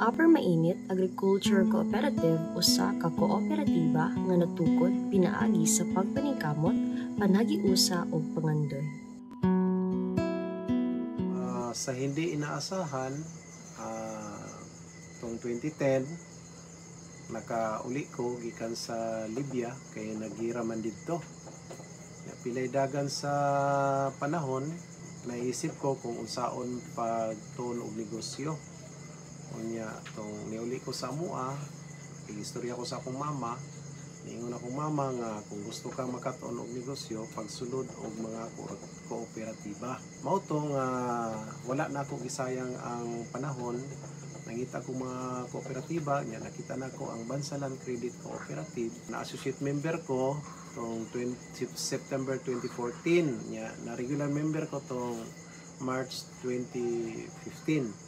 Upper Mainit Agriculture Cooperative usa ka kooperatiba nga natukod pinaagi sa pagpaningkamot, panhagiusa ug pangandoy. Sa hindi inaasahan, tong 2010 nakauli ko gikan sa Libya kay naghiraman didto. Pilay dagan sa panahon, naisip ko kung unsaon pagtuon og negosyo. Unya tong niuli ko sa mua, istorya ko sa akong mama, niingon akong mama nga kung gusto ka makatuon og negosyo, pagsulod og mga kooperatiba. Mao to nga wala na ako gisayang ang panahon, nangita ko mga kooperatiba, nya nakita na ko ang Bansalan Credit Cooperative, na associate member ko tong September 2014, nya na regular member ko tong March 2015.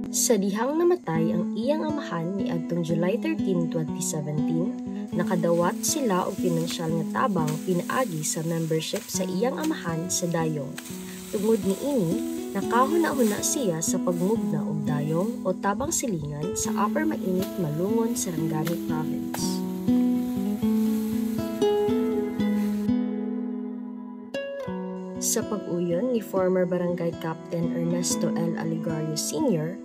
Sa dihang namatay ang iyang amahan ni adtong July 13, 2017, nakadawat sila og pinansyal nga tabang pinaagi sa membership sa iyang amahan sa dayong. Tungod niini, nakahuna-huna siya sa pagmugna og dayong o tabang silingan sa Upper Mainit, Malungon, Sarangani Province. Sa pag-uyon ni former Barangay Captain Ernesto L. Aligario Sr.,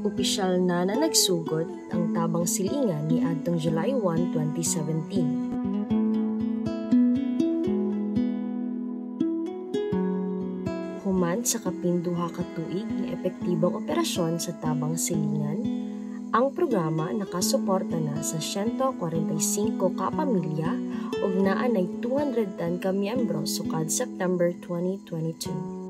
opisyal na nagsugod ang tabang silingan ni adtong July 1, 2017. Human sa kapinduha ka tuig nga epektibong operasyon sa tabang silingan, ang programa nakasuporta na sa 145 ka pamilya ug naa nay 210 ka miyembro sukad September 2022.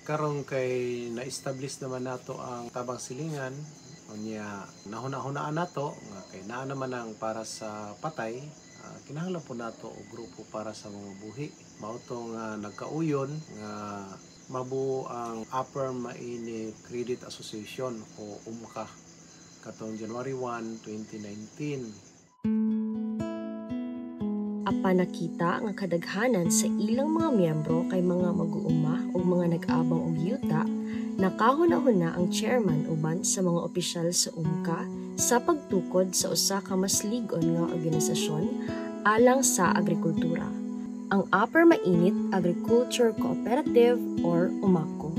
Karon kay na-establish naman nato ang tabang silingan, unya nahuna-hunaan nato nga kay naa naman ang para sa patay, kinahanglan po nato og grupo para sa mga buhi. Mao to nga nagkauyon nga mabuo ang Upper Mainit Credit Association o UMCA katong January 1, 2019. Apan nakita nga kadaghanan sa ilang mga miyembro kay mga mag-uuma o mga nag-abang og yuta, nakahuna-huna ang chairman uban sa mga opisyal sa UMCA sa pagtukod sa usa ka mas lig-on nga organisasyon alang sa agrikultura, ang Upper Mainit Agriculture Cooperative or UMACO.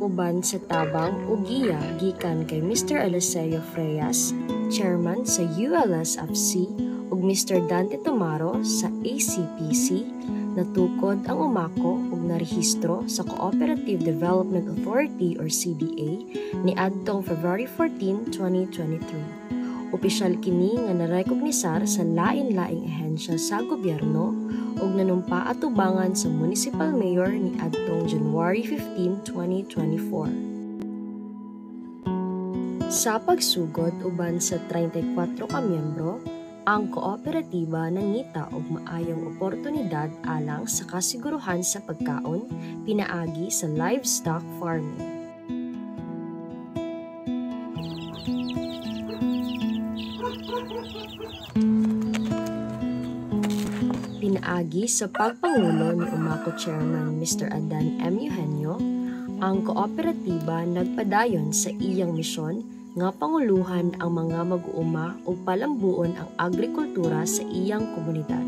Uban sa tabang ug giya gikan kay Mr. Eliseo Freyas, chairman sa ULSFC, ug Mr. Dante Tomaro sa ACPC, natukod ang UMACO ug narehistro sa Cooperative Development Authority or CDA ni adtong February 14, 2023. Opisyal kini nga narekognisar sa lain-laing ahensya sa gobyerno ug nanumpa atubangan sa municipal mayor ni adtong January 15, 2024. Sa pagsugod uban sa 34 ka miyembro, ang kooperatiba nangita og maayong oportunidad alang sa kasiguruhan sa pagkaon pinaagi sa livestock farming. Pinaagi sa pagpangulo ni UMACO Chairman Mr. Adan M. Eugenio, ang kooperatiba nagpadayon sa iyang misyon nga panguluhan ang mga mag-uuma ug palambuon ang agrikultura sa iyang komunidad.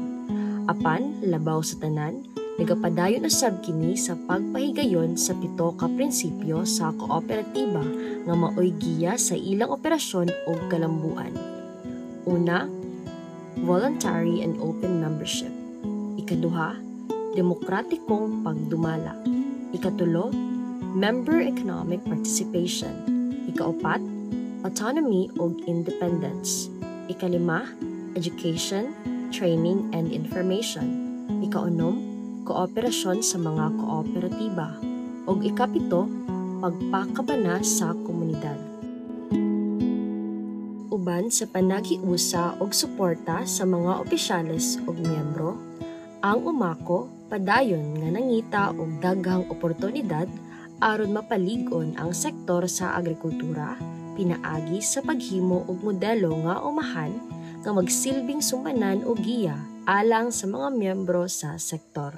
Apan, labaw sa tanan, nagapadayon usab kini sa pagpahigayon sa 7 ka prinsipyo sa kooperatiba nga maoy giya sa ilang operasyon ug kalambuan. Una, voluntary and open membership. Ikaduha, demokratikong pagdumala. Ikatulo, member economic participation. Ikaapat, autonomy ug independence. Ikalima, education, training and information. Ikaunom, kooperasyon sa mga kooperatiba. Ug ikapito, pagpakabana sa komunidad. Uban sa panagiusa ug suporta sa mga opisyales ug miyembro, ang UMACO padayon nga nangita og daghang oportunidad aron mapalig-on ang sektor sa agrikultura, pinaagi sa paghimo og modelo nga umahan nga magsilbing sumanan o giya alang sa mga miyembro sa sektor.